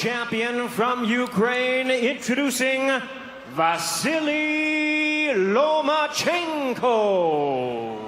champion from Ukraine, introducing VASYL Lomachenko.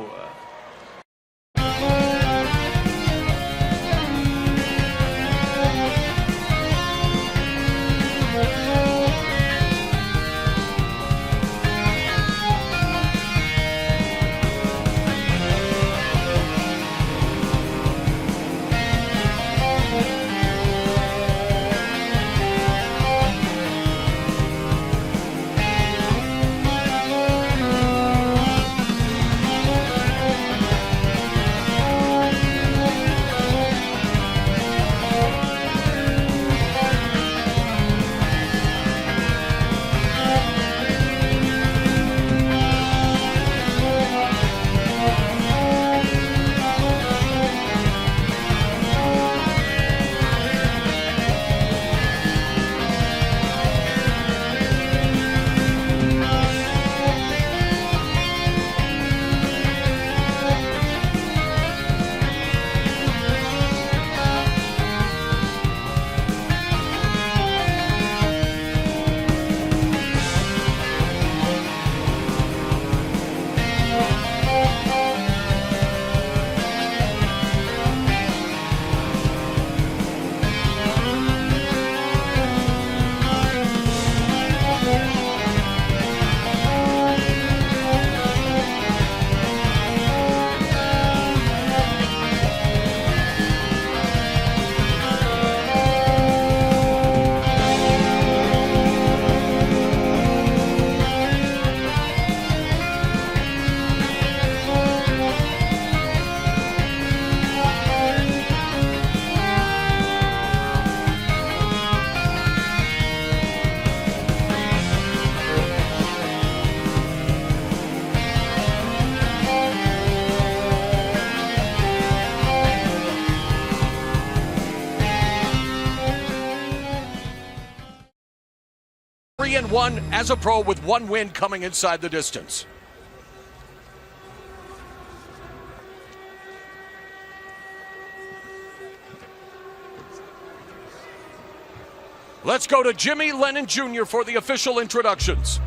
And 1 as a pro with 1 win coming inside the distance. Let's go to Jimmy Lennon Jr. for the official introductions.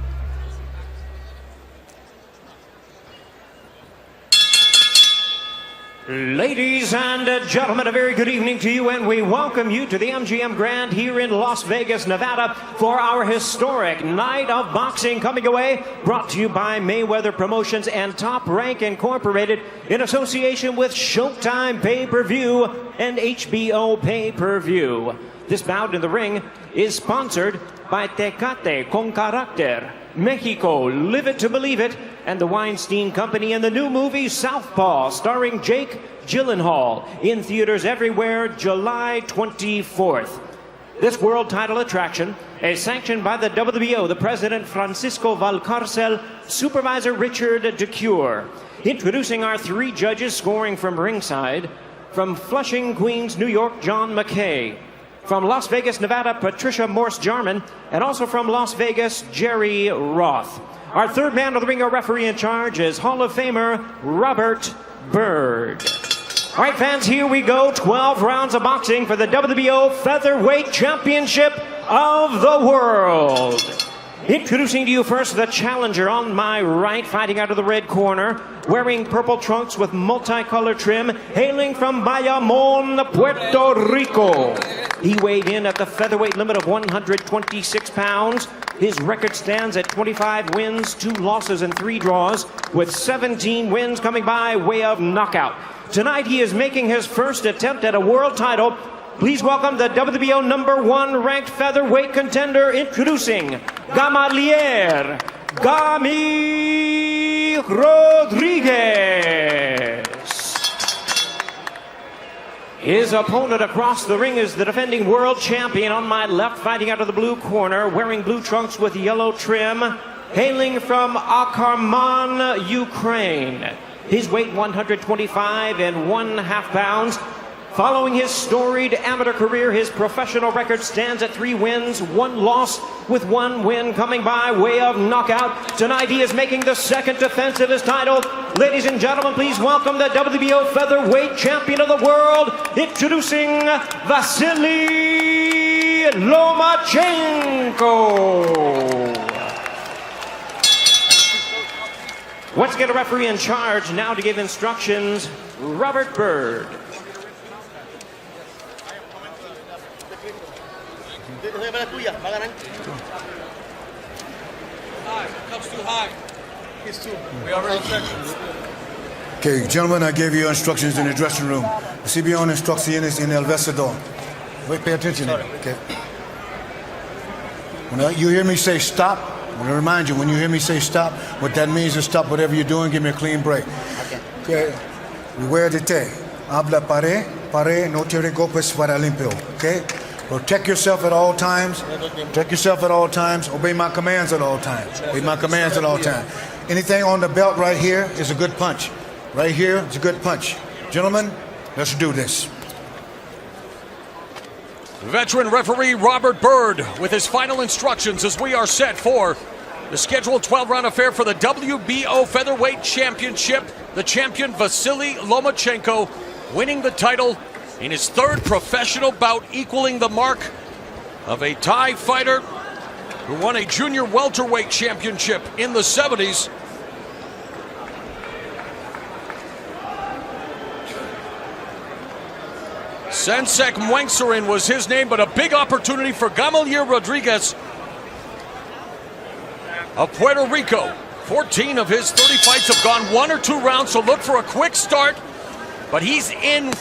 Ladies and gentlemen, a very good evening to you, and we welcome you to the MGM Grand here in Las Vegas, Nevada, for our historic night of boxing coming away, brought to you by Mayweather Promotions and Top Rank Incorporated in association with Showtime Pay-Per-View and HBO Pay-Per-View. This bout in the ring is sponsored by Tecate Con Carácter, Mexico, Live It to Believe It, and the Weinstein Company, and the new movie Southpaw, starring Jake Gyllenhaal, in theaters everywhere July 24th. This world title attraction is sanctioned by the WBO, the President Francisco Valcarcel, Supervisor Richard DeCure. Introducing our 3 judges scoring from ringside, from Flushing, Queens, New York, John McKay. From Las Vegas, Nevada, Patricia Morse-Jarman, and also from Las Vegas, Jerry Roth. Our third man of the ring, our referee in charge, is Hall of Famer Robert Byrd. All right, fans, here we go. 12 rounds of boxing for the WBO Featherweight Championship of the World. Introducing to you first the challenger on my right, fighting out of the red corner, wearing purple trunks with multicolored trim, hailing from Bayamon, Puerto Rico. He weighed in at the featherweight limit of 126 pounds. His record stands at 25 wins, 2 losses, and 3 draws, with 17 wins coming by way of knockout. Tonight he is making his first attempt at a world title. Please welcome the WBO #1 ranked featherweight contender, introducing Gamalier, Gami Rodriguez. His opponent across the ring is the defending world champion on my left, fighting out of the blue corner, wearing blue trunks with yellow trim, hailing from Akarman, Ukraine. His weight 125 and 1/2 pounds. Following his storied amateur career, his professional record stands at 3 wins, 1 loss, with 1 win coming by way of knockout. Tonight he is making the second defense of his title. Ladies and gentlemen, please welcome the WBO Featherweight Champion of the World, introducing VASYL Lomachenko. Let's get a referee in charge now to give instructions, Robert Bird. Comes too high. Okay, gentlemen, I gave you instructions in the dressing room. Recibió instrucciones en el vestidor. Wait, pay attention. Okay. When you hear me say stop, I want to remind you, when you hear me say stop, what that means is stop whatever you're doing, give me a clean break. Okay. Recuérdate, habla pare, no tire golpes para limpio. Okay? Protect yourself at all times. Protect yourself at all times. Obey my commands at all times. Obey my commands at all times. Anything on the belt right here is a good punch. Right here is a good punch. Gentlemen, let's do this. Veteran referee Robert Bird with his final instructions as we are set for the scheduled 12-round affair for the WBO Featherweight Championship. The champion VASYL Lomachenko winning the title in his third professional bout, equaling the mark of a Thai fighter who won a junior welterweight championship in the 70s. Sensek Muengsarin was his name, but a big opportunity for Gamalier Rodriguez of Puerto Rico. 14 of his 30 fights have gone 1 or 2 rounds, so look for a quick start. But he's in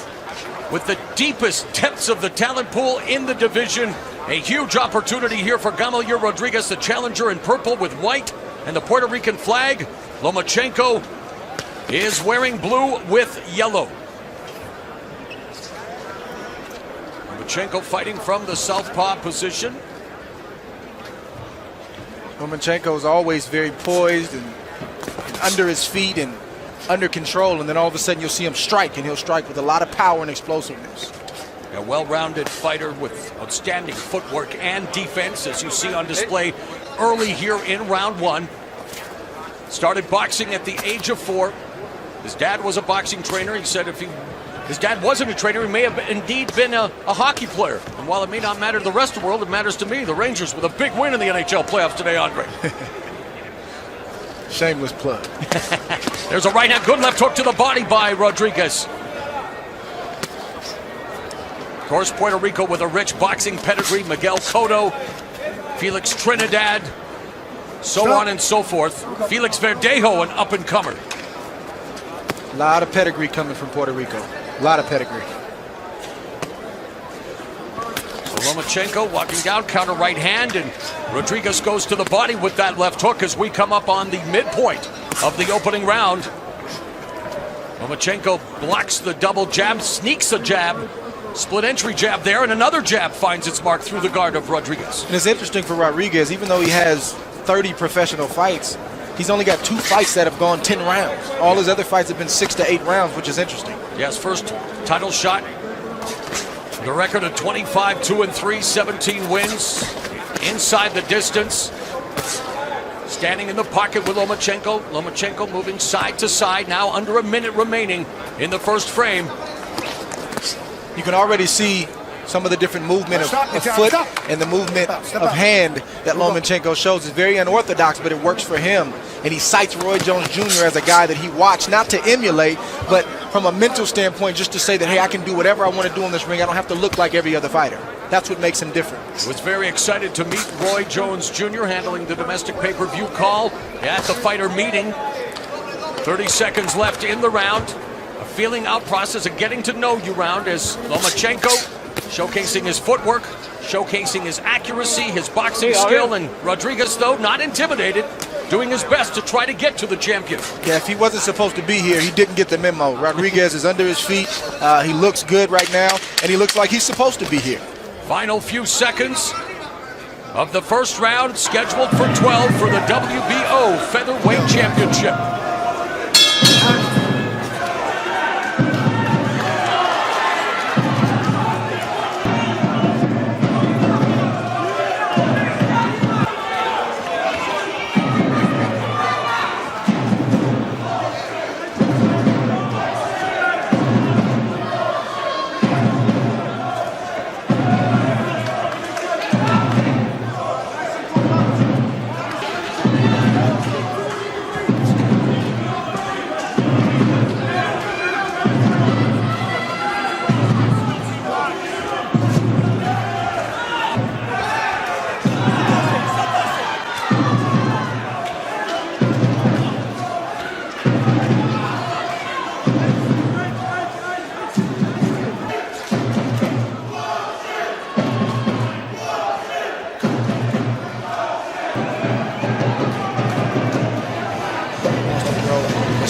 with the deepest depths of the talent pool in the division. A huge opportunity here for Gamalier Rodriguez, the challenger in purple with white and the Puerto Rican flag. Lomachenko is wearing blue with yellow. Lomachenko fighting from the southpaw position. Lomachenko is always very poised and under his feet and under control, and then all of a sudden you'll see him strike, and he'll strike with a lot of power and explosiveness. A well-rounded fighter with outstanding footwork and defense, as you see on display early here in round 1. Started boxing at the age of 4. His dad was a boxing trainer. He said if his dad wasn't a trainer, he may have indeed been a hockey player. And while it may not matter to the rest of the world, it matters to me. The Rangers with a big win in the NHL playoffs today, Andre. Shameless plug. There's a right hand, good left hook to the body by Rodriguez. Of course, Puerto Rico with a rich boxing pedigree. Miguel Cotto, Felix Trinidad, so on and so forth. Felix Verdejo, an up-and-comer. A lot of pedigree coming from Puerto Rico. A lot of pedigree. Lomachenko walking down, counter right hand, and Rodriguez goes to the body with that left hook as we come up on the midpoint of the opening round. Lomachenko blocks the double jab, sneaks a jab, split entry jab there, and another jab finds its mark through the guard of Rodriguez. And it's interesting for Rodriguez, even though he has 30 professional fights, he's only got 2 fights that have gone 10 rounds. All his other fights have been 6 to 8 rounds, which is interesting. Yes, first title shot. The record of 25-2-3, 17 wins, inside the distance. Standing in the pocket with Lomachenko. Lomachenko moving side to side, now under a minute remaining in the first frame. You can already see some of the different movement of foot and the movement of hand that Lomachenko shows. Is very unorthodox, but it works for him. And he cites Roy Jones Jr. as a guy that he watched, not to emulate, but from a mental standpoint, just to say that, hey, I can do whatever I want to do in this ring. I don't have to look like every other fighter. That's what makes him different. Was very excited to meet Roy Jones Jr. handling the domestic pay-per-view call at the fighter meeting. 30 seconds left in the round. A feeling out process, a getting to know you round as Lomachenko showcasing his footwork, showcasing his accuracy, his boxing skill, and Rodriguez, though, not intimidated, doing his best to try to get to the champion. Yeah, if he wasn't supposed to be here, he didn't get the memo. Rodriguez is under his feet. He looks good right now, and he looks like he's supposed to be here. Final few seconds of the first round, scheduled for 12 for the WBO Featherweight Championship.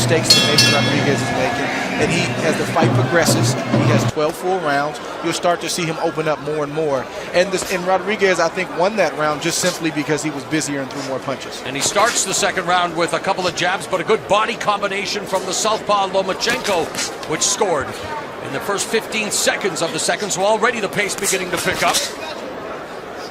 mistakes that maybe Rodriguez is making. And he, as the fight progresses, he has 12 full rounds. You'll start to see him open up more and more. And Rodriguez, I think, won that round just simply because he was busier and threw more punches. And he starts the second round with a couple of jabs, but a good body combination from the southpaw Lomachenko, which scored in the first 15 seconds of the second. So already the pace beginning to pick up.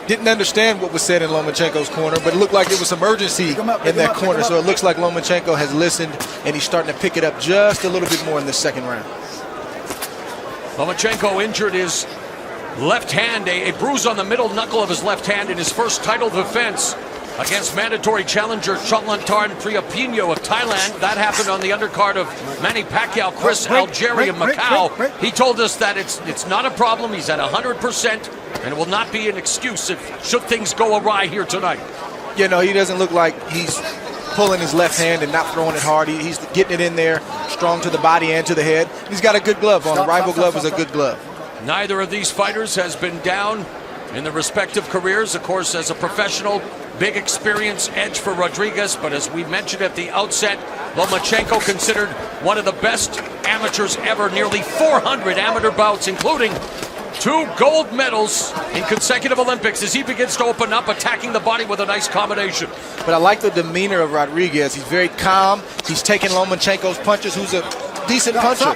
Didn't understand what was said in Lomachenko's corner, but it looked like there was some urgency in that corner. So it looks like Lomachenko has listened, and he's starting to pick it up just a little bit more in the second round. Lomachenko injured his left hand, a bruise on the middle knuckle of his left hand in his first title defense against mandatory challenger Chonlantarn Priapinho of Thailand. That happened on the undercard of Manny Pacquiao, Chris Algieri of Macau. He told us that it's not a problem. He's at 100%, and it will not be an excuse should things go awry here tonight. You know, he doesn't look like he's pulling his left hand and not throwing it hard. He's getting it in there, strong to the body and to the head. He's got a good glove on. The rival glove is a good glove. Neither of these fighters has been down in their respective careers. Of course, as a professional, big experience edge for Rodriguez, but as we mentioned at the outset, Lomachenko considered one of the best amateurs ever, nearly 400 amateur bouts, including 2 gold medals in consecutive Olympics, as he begins to open up, attacking the body with a nice combination. But I like the demeanor of Rodriguez. He's very calm. He's taking Lomachenko's punches, who's a decent puncher,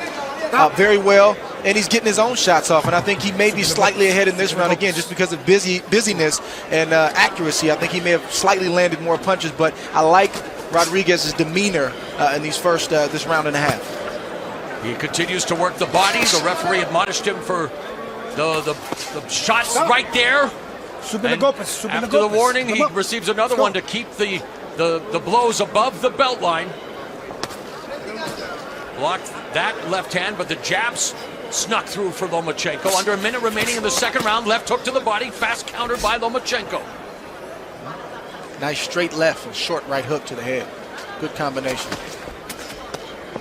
very well, and he's getting his own shots off. And I think he may be slightly ahead in this round again, just because of busyness and accuracy. I think he may have slightly landed more punches, but I like Rodriguez's demeanor in these this round and a half. He continues to work the body. The referee admonished him for the shots right there. And after the warning, he receives another one to keep the blows above the belt line. Blocked that left hand, but the jabs snuck through for Lomachenko. Under a minute remaining in the second round. Left hook to the body, fast countered by Lomachenko. Nice straight left and short right hook to the head. Good combination.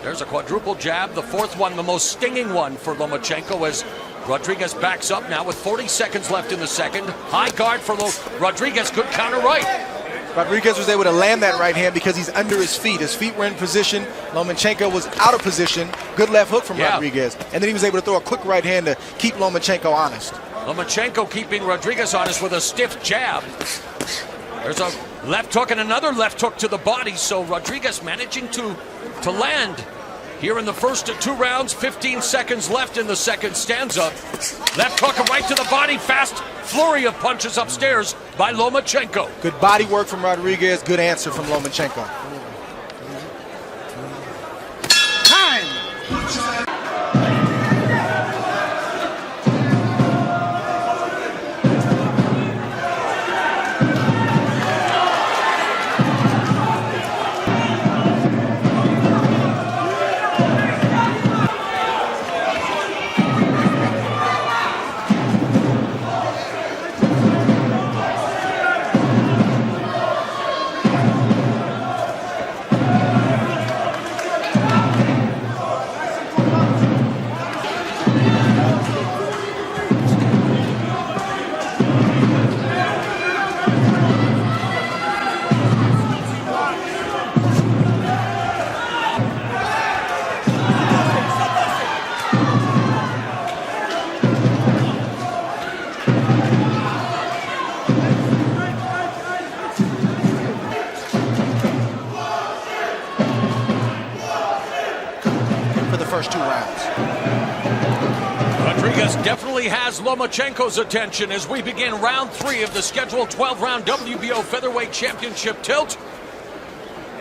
There's a quadruple jab, the fourth one, the most stinging one for Lomachenko, as Rodriguez backs up now with 40 seconds left in the second. High guard for Rodriguez, good counter right. Rodriguez was able to land that right hand because he's under his feet. His feet were in position. Lomachenko was out of position. Good left hook from Rodriguez. And then he was able to throw a quick right hand to keep Lomachenko honest. Lomachenko keeping Rodriguez honest with a stiff jab. There's a left hook and another left hook to the body. So Rodriguez managing to land here in the first 2 rounds. 15 seconds left in the second stanza. Left hook right to the body. Fast flurry of punches upstairs by Lomachenko. Good body work from Rodriguez. Good answer from Lomachenko. First 2 rounds. Rodriguez definitely has Lomachenko's attention as we begin round 3 of the scheduled 12-round WBO Featherweight Championship tilt.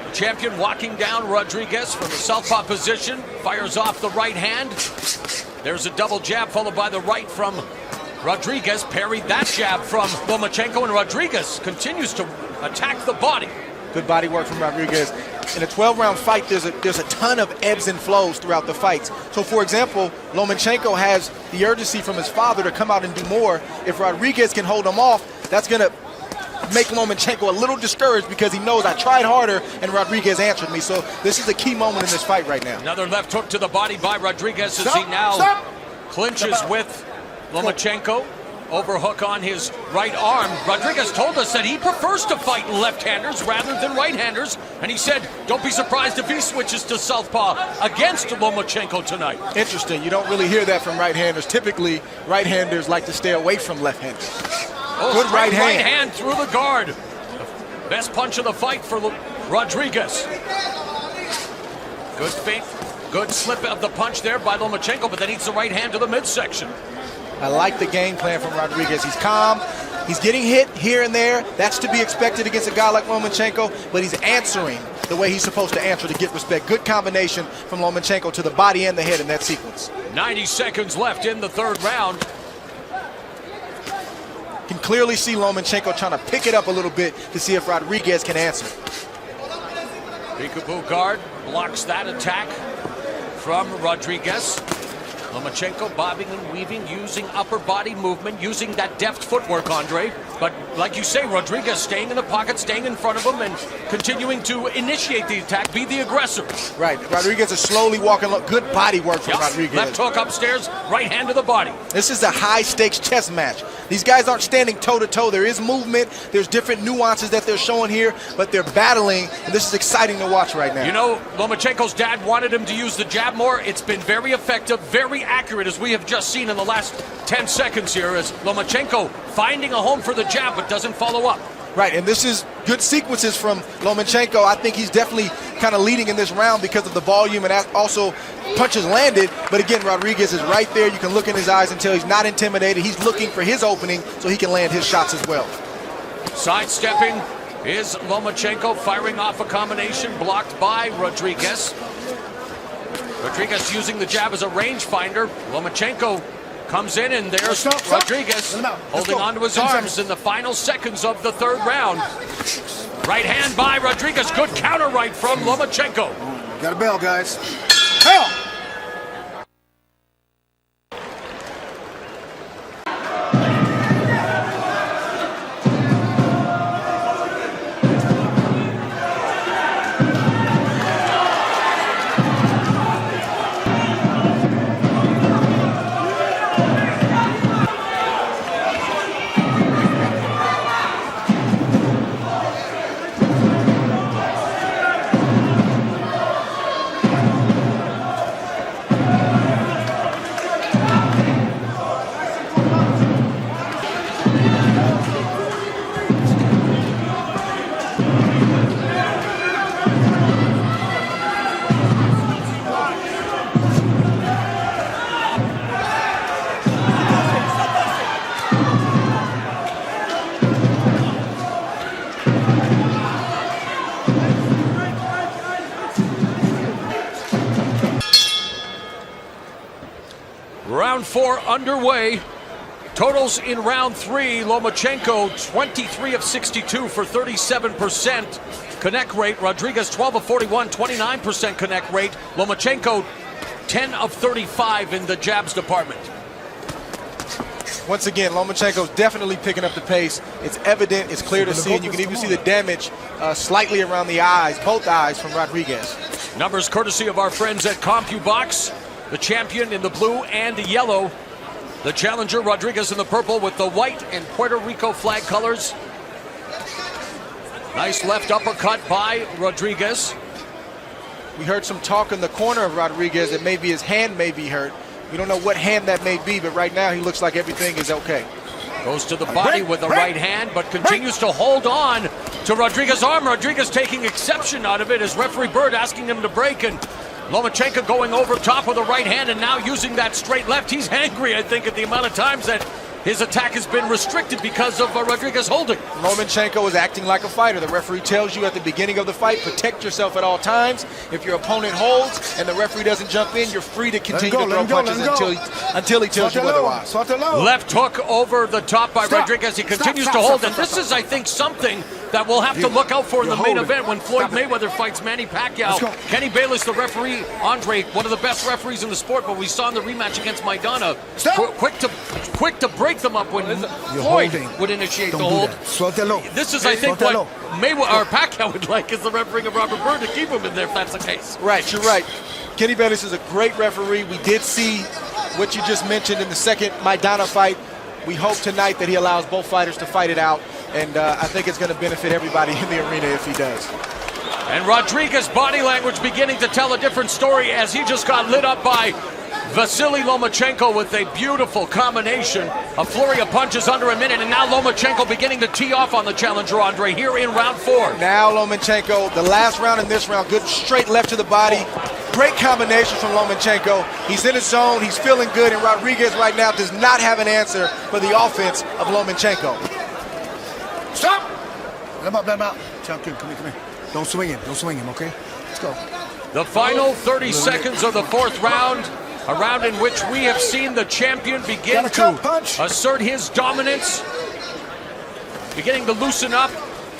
The champion walking down Rodriguez from the southpaw position, fires off the right hand. There's a double jab followed by the right from Rodriguez, parried that jab from Lomachenko, and Rodriguez continues to attack the body. Good body work from Rodriguez. In a 12-round fight, there's a ton of ebbs and flows throughout the fights. So, for example, Lomachenko has the urgency from his father to come out and do more. If Rodriguez can hold him off, that's going to make Lomachenko a little discouraged because he knows I tried harder and Rodriguez answered me. So this is a key moment in this fight right now. Another left hook to the body by Rodriguez as he now clinches with Lomachenko. overhook on his right arm. Rodriguez told us that he prefers to fight left-handers rather than right-handers, and he said, don't be surprised if he switches to southpaw against Lomachenko tonight. Interesting. You don't really hear that from right-handers. Typically, right-handers like to stay away from left-handers. Oh, good right hand. Right hand through the guard. The best punch of the fight for Rodriguez. Good feint. Good slip of the punch there by Lomachenko, but then eats the right hand to the midsection. I like the game plan from Rodriguez. He's calm. He's getting hit here and there. That's to be expected against a guy like Lomachenko, but he's answering the way he's supposed to answer to get respect. Good combination from Lomachenko to the body and the head in that sequence. 90 seconds left in the third round. Can clearly see Lomachenko trying to pick it up a little bit to see if Rodriguez can answer. Peekaboo guard blocks that attack from Rodriguez. Lomachenko bobbing and weaving, using upper body movement, using that deft footwork, Andre. But like you say, Rodriguez staying in the pocket, staying in front of him, and continuing to initiate the attack, be the aggressor. Right, Rodriguez is slowly walking up. Good body work from Yep. Rodriguez. Left hook upstairs, right hand to the body. This is a high-stakes chess match. These guys aren't standing toe-to-toe. There is movement. There's different nuances that they're showing here, but they're battling, and this is exciting to watch right now. You know, Lomachenko's dad wanted him to use the jab more. It's been very effective, very accurate, as we have just seen in the last 10 seconds here, as Lomachenko finding a home for the jab, but doesn't follow up. Right, and this is good sequences from Lomachenko. I think he's definitely kind of leading in this round because of the volume and also punches landed. But again, Rodriguez is right there. You can look in his eyes and tell he's not intimidated. He's looking for his opening so he can land his shots as well. Sidestepping is Lomachenko, firing off a combination blocked by Rodriguez. Rodriguez using the jab as a rangefinder. Lomachenko comes in, and there's Rodriguez holding onto his arms in the final seconds of the third round. Right hand by Rodriguez. Good counter right from Lomachenko. Got a bell, guys. Hell! Round 4 underway. Totals in round 3. Lomachenko 23 of 62 for 37% connect rate. Rodriguez 12 of 41, 29% connect rate. Lomachenko 10 of 35 in the jabs department. Once again, Lomachenko's definitely picking up the pace. It's evident, it's clear to see, and you can even see the damage slightly around the eyes, both eyes from Rodriguez. Numbers courtesy of our friends at CompuBox. The champion in the blue and the yellow. The challenger, Rodriguez, in the purple with the white and Puerto Rico flag colors. Nice left uppercut by Rodriguez. We heard some talk in the corner of Rodriguez that maybe his hand may be hurt. We don't know what hand that may be, but right now he looks like everything is okay. Goes to the body with the right hand, but continues to hold on to Rodriguez's arm. Rodriguez taking exception out of it as referee Bird asking him to break, and Lomachenko going over top with a right hand and now using that straight left. He's angry, I think, at the amount of times that his attack has been restricted because of Rodriguez holding. Lomachenko is acting like a fighter. The referee tells you at the beginning of the fight, protect yourself at all times. If your opponent holds and the referee doesn't jump in, you're free to continue to throw punches until he tells you otherwise. Left hook over the top by Rodriguez. He continues to hold, and this is, I think, something that we'll have to look out for in the main event when Floyd Mayweather fights Manny Pacquiao. Kenny Bayless, the referee, Andre, one of the best referees in the sport, but we saw in the rematch against Maidana, quick to break them up when Floyd would initiate the hold. This is, I think, what Mayweather or Pacquiao would like is the refereeing of Robert Byrd to keep him in there if that's the case. Right, you're right. Kenny Bayless is a great referee. We did see what you just mentioned in the second Maidana fight. We hope tonight that he allows both fighters to fight it out, and I think it's going to benefit everybody in the arena if he does. And Rodriguez' body language beginning to tell a different story as he just got lit up by VASYL Lomachenko with a beautiful combination, a flurry of punches under a minute, and now Lomachenko beginning to tee off on the challenger, Andre, here in round 4. Now Lomachenko, the last round in this round, good straight left to the body. Great combination from Lomachenko. He's in his zone, he's feeling good, and Rodriguez right now does not have an answer for the offense of Lomachenko. Stop! Let him out. Champion, come here. Don't swing him, okay? Let's go. The final 30 seconds of the 4th round, a round in which we have seen the champion begin to assert his dominance, beginning to loosen up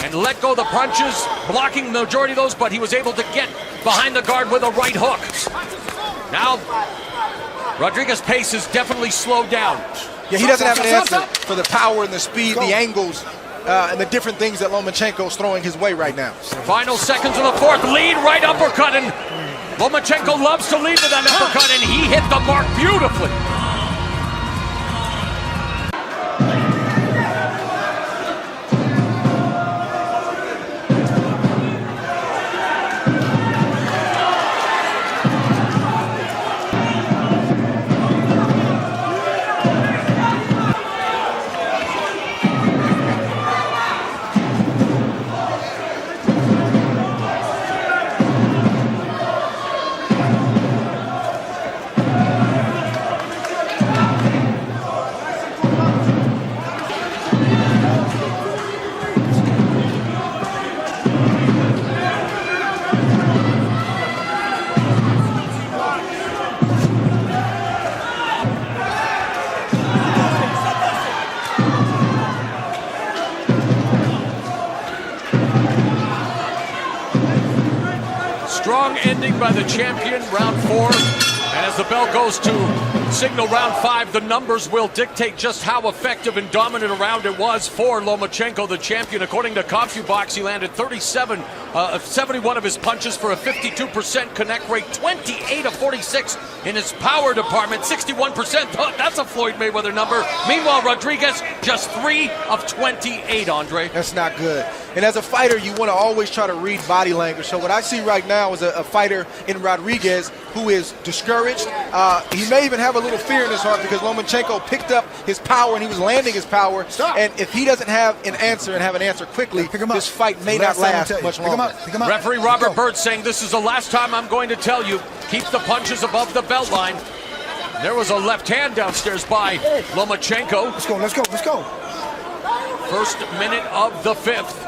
and let go of the punches, blocking the majority of those, but he was able to get behind the guard with a right hook. Now, Rodriguez's pace is definitely slowed down. Yeah, he doesn't have an answer for the power and the speed, the angles, and the different things that Lomachenko's throwing his way right now. Final seconds of the 4th, lead, right uppercut, and Lomachenko loves to lead with that uppercut, and he hit the mark beautifully. Strong ending by the champion, round 4. And as the bell goes to signal round 5, the numbers will dictate just how effective and dominant a round it was for Lomachenko, the champion. According to CompuBox, he landed 71 of his punches for a 52% connect rate, 28 of 46 in his power department, 61%. That's a Floyd Mayweather number. Meanwhile, Rodriguez, just 3 of 28, Andre. That's not good. And as a fighter, you want to always try to read body language. So what I see right now is a fighter in Rodriguez who is discouraged. He may even have a little fear in his heart because Lomachenko picked up his power and he was landing his power. And if he doesn't have an answer and have an answer quickly, this fight may not last much longer. Referee Robert Byrd saying, "This is the last time I'm going to tell you, keep the punches above the belt line." There was a left hand downstairs by Lomachenko. Let's go. First minute of the 5th.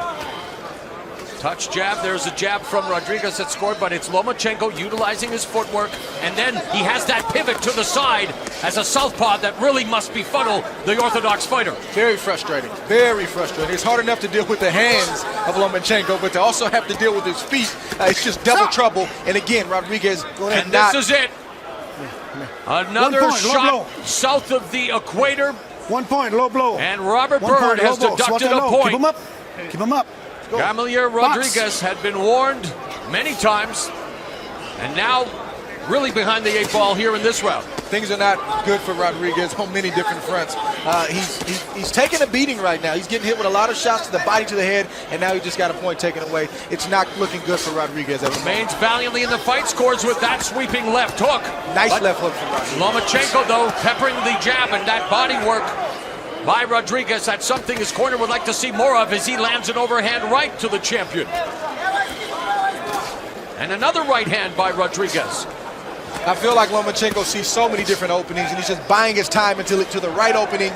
Touch jab, there's a jab from Rodriguez that scored, but it's Lomachenko utilizing his footwork, and then he has that pivot to the side as a southpaw that really must befuddle the orthodox fighter. Very frustrating, very frustrating. It's hard enough to deal with the hands of Lomachenko, but to also have to deal with his feet, it's just double trouble. And again, Rodriguez and this is it. Another shot south of the equator. 1 point, low blow. And Robert Byrd has deducted a point. Keep him up. Gamalier Rodriguez had been warned many times, and now really behind the 8 ball here in this round. Things are not good for Rodriguez on many different fronts. He's taking a beating right now. He's getting hit with a lot of shots to the body, to the head, and now he just got a point taken away. It's not looking good for Rodriguez. Remains valiantly in the fight, scores with that sweeping left hook. Nice left hook from Rodriguez. Lomachenko, though, peppering the jab and that body work by Rodriguez. That's something his corner would like to see more of as he lands an overhand right to the champion. And another right hand by Rodriguez. I feel like Lomachenko sees so many different openings, and he's just buying his time until the right opening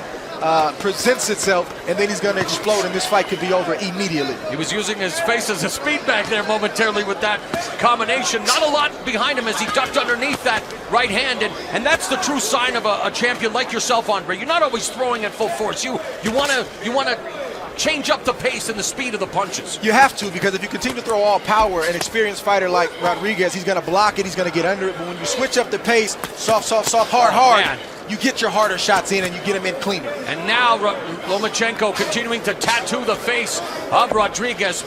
presents itself, and then he's going to explode, and this fight could be over immediately. He was using his face as a speed bag there momentarily with that combination. Not a lot behind him as he ducked underneath that right hand, and that's the true sign of a champion like yourself, Andre. You're not always throwing at full force. You want to change up the pace and the speed of the punches. You have to, because if you continue to throw all power, an experienced fighter like Rodriguez, he's going to block it, he's going to get under it, but when you switch up the pace, soft, hard, man, you get your harder shots in and you get them in cleaner. And now Lomachenko continuing to tattoo the face of Rodriguez.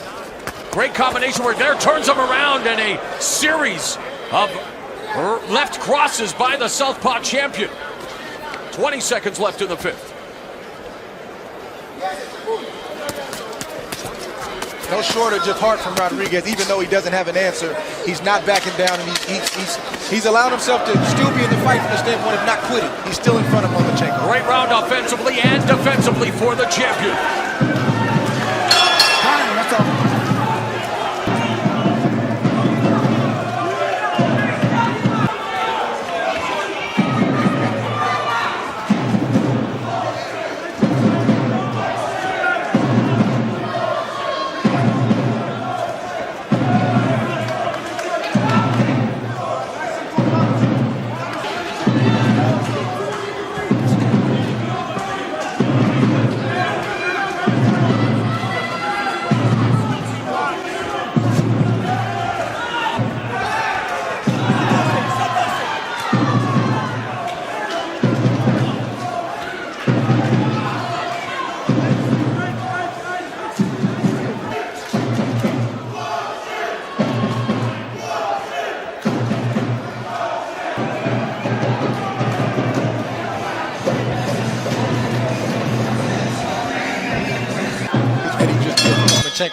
Great combination where there turns him around, and a series of left crosses by the southpaw champion. 20 seconds left in the 5th. No shortage of heart from Rodriguez, even though he doesn't have an answer. He's not backing down, and he's allowed himself to still be in the fight from the standpoint of not quitting. He's still in front of Lomachenko. Great round offensively and defensively for the champion. That's all.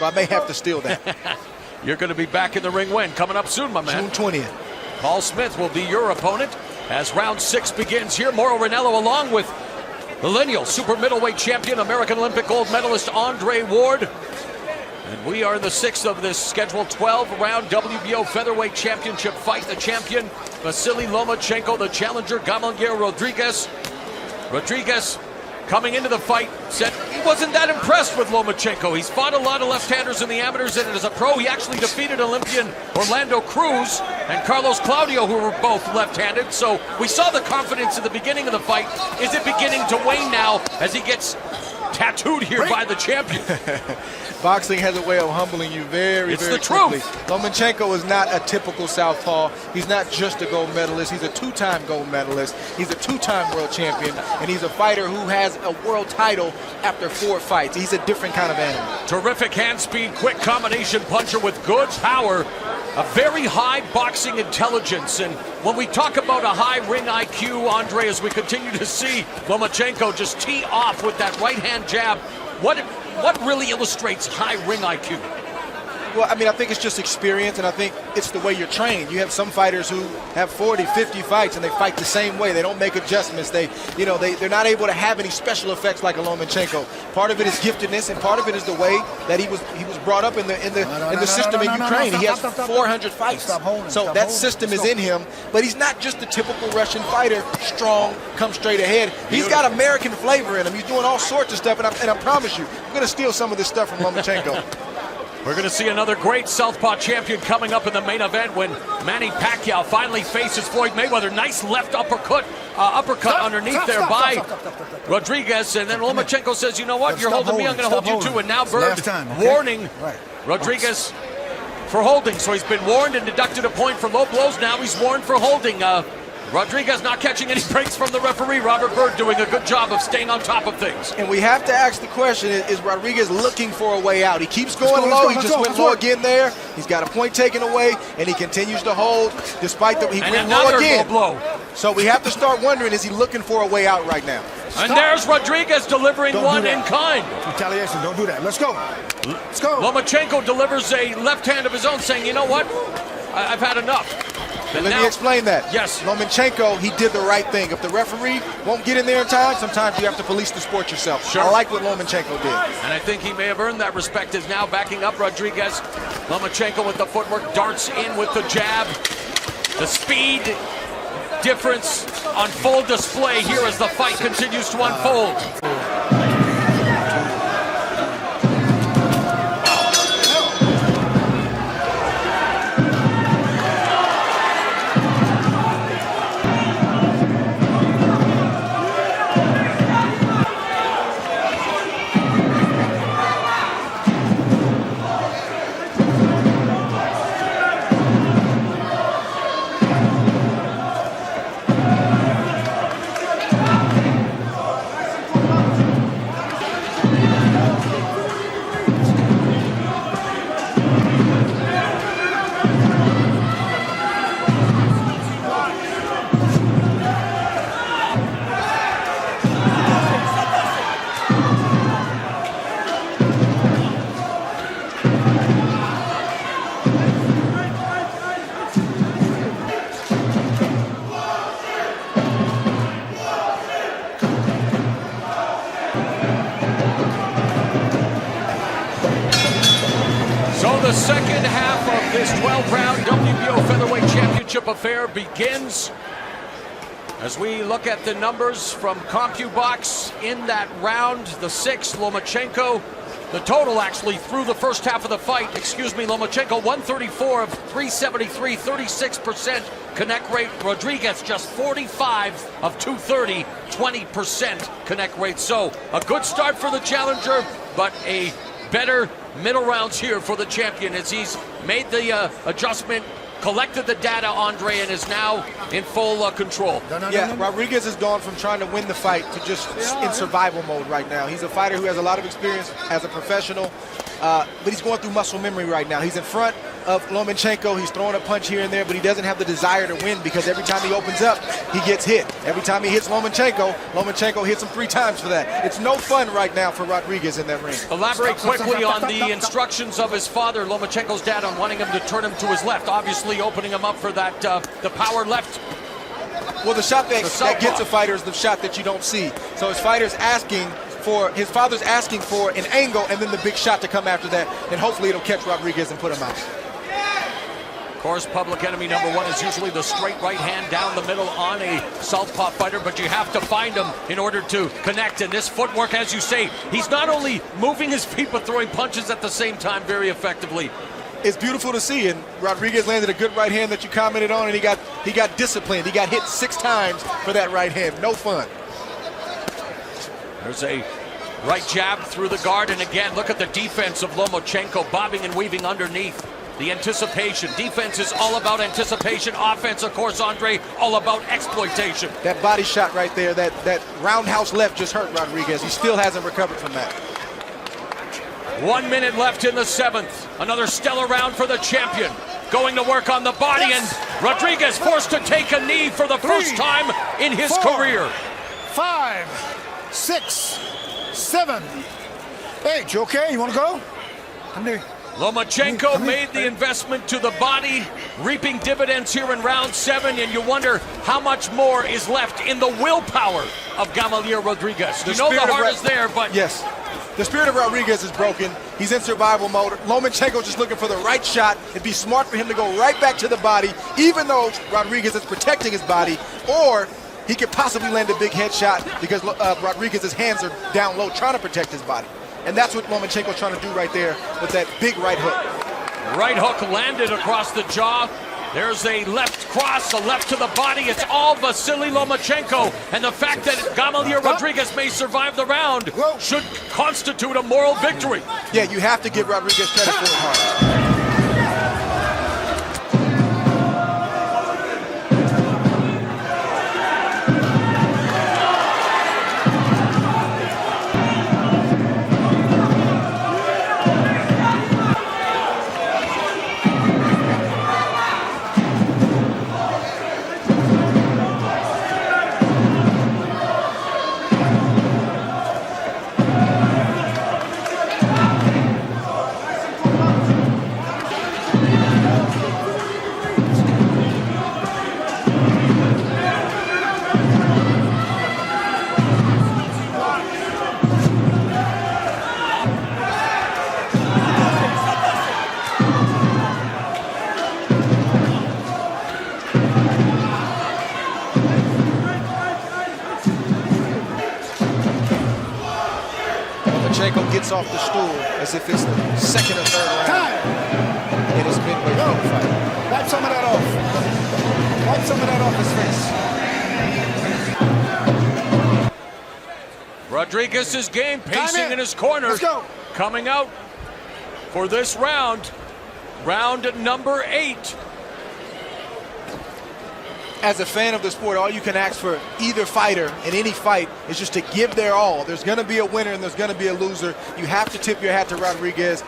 I may have to steal that. You're going to be back in the ring when? Coming up soon, my man. June 20th. Paul Smith will be your opponent as round 6 begins here. Mauro Ranallo along with the lineal super middleweight champion, American Olympic gold medalist Andre Ward. And we are in the 6th of this scheduled 12-round WBO featherweight championship fight. The champion, VASYL Lomachenko, the challenger, Gamalier Rodriguez. Rodriguez, coming into the fight, said he wasn't that impressed with Lomachenko. He's fought a lot of left-handers in the amateurs, and as a pro, he actually defeated Olympian Orlando Cruz and Carlos Claudio, who were both left-handed. So we saw the confidence at the beginning of the fight. Is it beginning to wane now as he gets tattooed here by the champion? Boxing has a way of humbling you very, It's very the quickly. truth. Lomachenko is not a typical southpaw. He's not just a gold medalist. He's a 2-time gold medalist. He's a 2-time world champion, and he's a fighter who has a world title after 4 fights. He's a different kind of animal. Terrific hand speed, quick combination puncher with good power, a very high boxing intelligence. And when we talk about a high ring IQ, Andre, as we continue to see Lomachenko just tee off with that right hand jab, what really illustrates high ring IQ? Well, I mean, I think it's just experience, and I think it's the way you're trained. You have some fighters who have 40, 50 fights, and they fight the same way. They don't make adjustments. They're not able to have any special effects like a Lomachenko. Part of it is giftedness, and part of it is the way that he was brought up in the system in Ukraine. He has 400 fights, so that system is in him. But he's not just the typical Russian fighter, strong, come straight ahead. He's got American flavor in him. He's doing all sorts of stuff, and I promise you, I'm going to steal some of this stuff from Lomachenko. We're going to see another great southpaw champion coming up in the main event when Manny Pacquiao finally faces Floyd Mayweather. Nice left uppercut underneath there by Rodriguez. And then Lomachenko says, you know what, you're holding me, I'm going to hold you too. And now Bird warning Rodriguez for holding. So he's been warned and deducted a point for low blows. Now he's warned for holding. Rodriguez not catching any breaks from the referee. Robert Bird doing a good job of staying on top of things. And we have to ask the question, is Rodriguez looking for a way out? He keeps going low. He just went low again there. He's got a point taken away, and he continues to hold despite he went low again. Low blow. So we have to start wondering, is he looking for a way out right now? And there's Rodriguez delivering one in kind. Retaliation, don't do that. Let's go. Let's go. Lomachenko delivers a left hand of his own, saying, you know what, I've had enough. Let me explain that. Yes. Lomachenko, he did the right thing. If the referee won't get in there in time, sometimes you have to police the sport yourself. Sure. I like what Lomachenko did. And I think he may have earned that respect, is now backing up Rodriguez. Lomachenko with the footwork, darts in with the jab. The speed difference on full display here as the fight continues to unfold. the second half of this 12-round WBO Featherweight Championship affair begins. As we look at the numbers from CompuBox in that round, the sixth, Lomachenko, the total actually through the first half of the fight, Lomachenko 134 of 373, 36% connect rate. Rodriguez just 45 of 230, 20% connect rate. So a good start for the challenger, but a better middle rounds here for the champion as he's made the adjustment, collected the data, Andre, and is now in full control. Rodriguez has gone from trying to win the fight to just in survival mode right now. He's a fighter who has a lot of experience as a professional, but he's going through muscle memory right now. He's in front of Lomachenko. He's throwing a punch here and there, but he doesn't have the desire to win because every time he opens up, he gets hit. Every time he hits Lomachenko, Lomachenko hits him 3 times for that. It's no fun right now for Rodriguez in that ring. Elaborate quickly on the instructions of his father, Lomachenko's dad, on wanting him to turn him to his left, obviously opening him up for that the power left. Well, the shot that gets a fighter is the shot that you don't see. So his father's asking for an angle and then the big shot to come after that, and hopefully it'll catch Rodriguez and put him out. Of course, public enemy number one is usually the straight right hand down the middle on a southpaw fighter, but you have to find him in order to connect. And this footwork, as you say, he's not only moving his feet but throwing punches at the same time very effectively. It's beautiful to see, and Rodriguez landed a good right hand that you commented on, and he got disciplined. He got hit 6 times for that right hand. No fun. There's a right jab through the guard, and again, look at the defense of Lomachenko, bobbing and weaving underneath. The anticipation. Defense is all about anticipation. Offense, of course, Andre, all about exploitation. That body shot right there, that roundhouse left just hurt Rodriguez. He still hasn't recovered from that. 1 minute left in the 7th. Another stellar round for the champion. Going to work on the body, and Rodriguez forced to take a knee for the first time in his career. 5, 6, 7, 8. You okay? You want to go? Come here. Lomachenko made the investment to the body, reaping dividends here in round 7, and you wonder how much more is left in the willpower of Gamalier Rodriguez. You know the heart is there, but... Yes. The spirit of Rodriguez is broken. He's in survival mode. Lomachenko just looking for the right shot. It'd be smart for him to go right back to the body, even though Rodriguez is protecting his body, or he could possibly land a big headshot because Rodriguez's hands are down low trying to protect his body. And that's what Lomachenko's trying to do right there with that big right hook. Right hook landed across the jaw. There's a left cross, a left to the body. It's all VASYL Lomachenko. And the fact that Gamalier Rodriguez may survive the round should constitute a moral victory. Yeah, you have to give Rodriguez credit for it hard. Lomachenko gets off the stool as if it's the 2nd or 3rd round in his midway fight. Wipe some of that off. Wipe some of that off his face. Rodriguez is game, pacing in his corner. Let's go. Coming out for this round. Round number 8. As a fan of the sport, all you can ask for either fighter in any fight is just to give their all. There's going to be a winner and there's going to be a loser. You have to tip your hat to Rodriguez.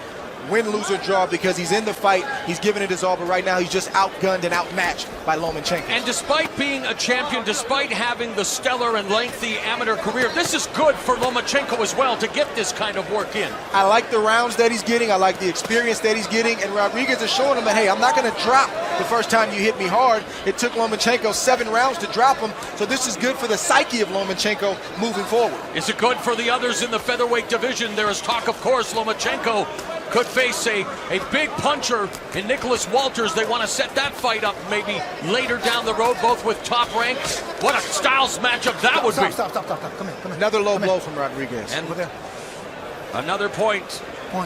Win, lose, or draw, because he's in the fight. He's giving it his all, but right now he's just outgunned and outmatched by Lomachenko. And despite being a champion, despite having the stellar and lengthy amateur career, this is good for Lomachenko as well to get this kind of work in. I like the rounds that he's getting. I like the experience that he's getting. And Rodriguez is showing him that, hey, I'm not going to drop the first time you hit me hard. It took Lomachenko 7 rounds to drop him. So this is good for the psyche of Lomachenko moving forward. Is it good for the others in the featherweight division? There is talk, of course, Lomachenko could face a big puncher in Nicholas Walters. They want to set that fight up maybe later down the road, both with Top Rank. What a styles matchup that would be. Stop. Come here. Another low blow from Rodriguez. And another point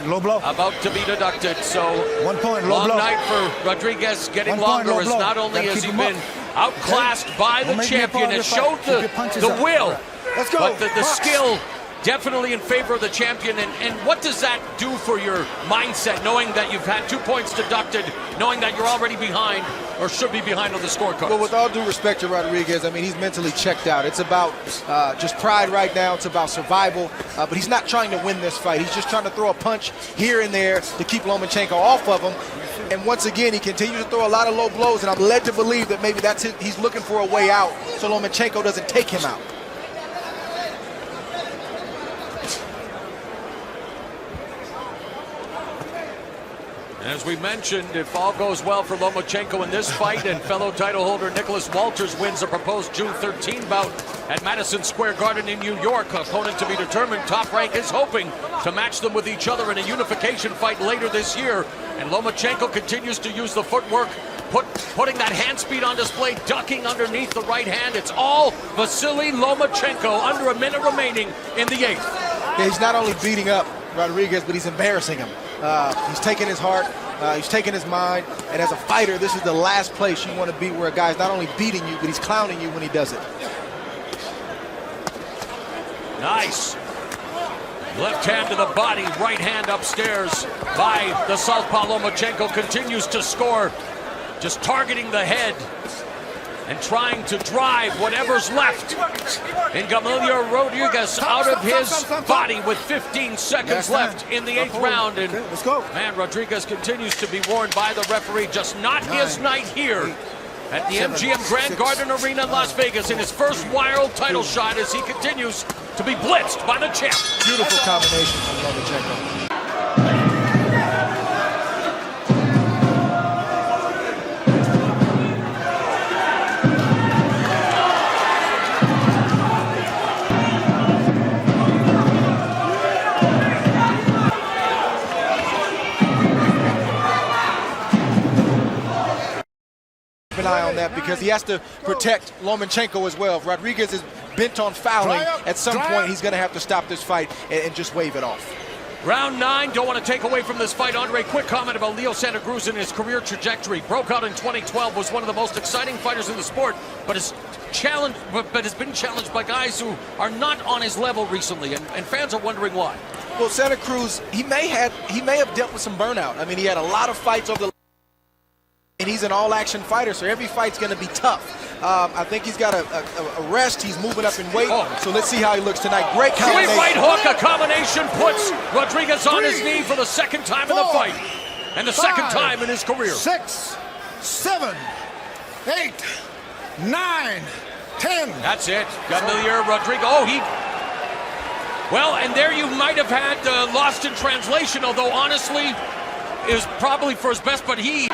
low blow. about to be deducted. So 1 point, low long blow. night for Rodriguez, getting 1 point, longer low as blow. not only Gotta has keep he him been up. outclassed by the Don't make me a champion, part of has your showed fight. Keep your punches the up. will. Let's go. But the Box. skill definitely in favor of the champion. And what does that do for your mindset, knowing that you've had 2 points deducted, knowing that you're already behind or should be behind on the scorecard? Well, with all due respect to Rodriguez, I mean, he's mentally checked out. It's about just pride right now. It's about survival. But he's not trying to win this fight. He's just trying to throw a punch here and there to keep Lomachenko off of him. And once again, he continues to throw a lot of low blows, and I'm led to believe that maybe that's it. He's looking for a way out so Lomachenko doesn't take him out. As we mentioned, if all goes well for Lomachenko in this fight and fellow title holder Nicholas Walters wins a proposed June 13 bout at Madison Square Garden in New York, opponent to be determined, Top Rank is hoping to match them with each other in a unification fight later this year. And Lomachenko continues to use the footwork, putting that hand speed on display, ducking underneath the right hand. It's all VASYL Lomachenko under a minute remaining in the 8th. Yeah, he's not only beating up Rodriguez, but he's embarrassing him. He's taking his heart, he's taking his mind, and as a fighter, this is the last place you want to be where a guy's not only beating you, but he's clowning you when he does it. Nice. Left hand to the body, right hand upstairs by the southpaw. Lomachenko continues to score, just targeting the head and trying to drive whatever's left. And GAMALIER Rodriguez out of his body with 15 seconds left in the 8th round. And let's go. Man, Rodriguez continues to be warned by the referee, just not his night here at the MGM Grand Garden Arena in Las Vegas in his first wild title shot as he continues to be blitzed by the champ. Beautiful combination from Lomachenko. An eye on that because he has to protect Lomachenko as well. If Rodriguez is bent on fouling, at some point he's going to have to stop this fight and just wave it off. Round 9, don't want to take away from this fight. Andre, quick comment about Leo Santa Cruz and his career trajectory. Broke out in 2012, was one of the most exciting fighters in the sport, but has been challenged by guys who are not on his level recently, and fans are wondering why. Well, Santa Cruz, he may have dealt with some burnout. I mean, he had a lot of fights over the and he's an all-action fighter, so every fight's going to be tough. I think he's got a rest. He's moving up in weight, so let's see how he looks tonight. Great combination. Sweet right hook, a combination puts Rodriguez on his knee for the second time in the fight, and the second time in his career. 6, 7, 8, 9, 10. That's it. GAMALIER Rodriguez. Oh, well, and there you might have had lost in translation, although honestly, it was probably for his best, but he...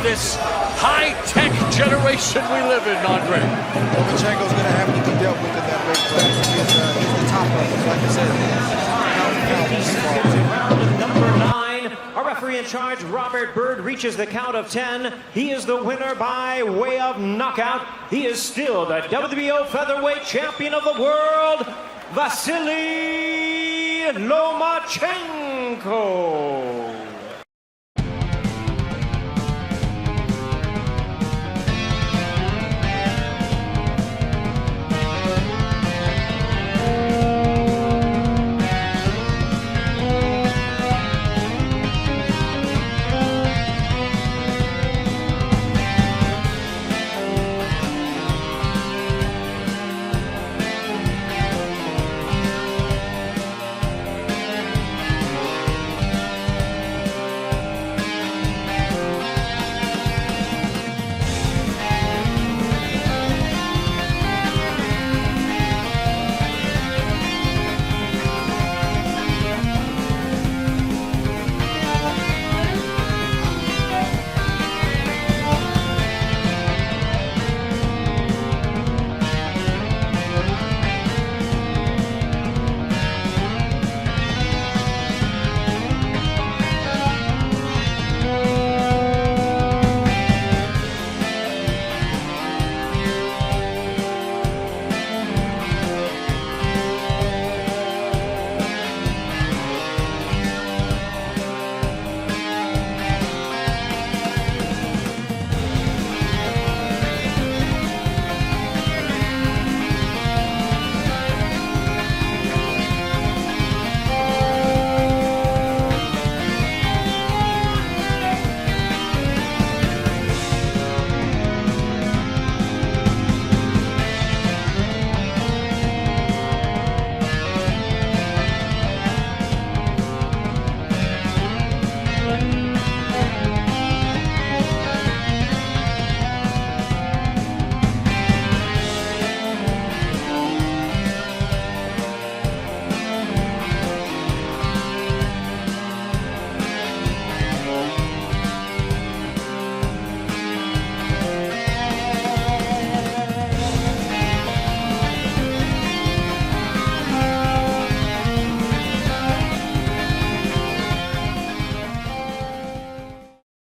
this high-tech generation we live in, Andre. Lomachenko's going to have to be dealt with in that weight class. He's the top of it, like I said. Round number 9. Our referee in charge, Robert Byrd, reaches the count of 10. He is the winner by way of knockout. He is still the WBO featherweight champion of the world, VASYL Lomachenko.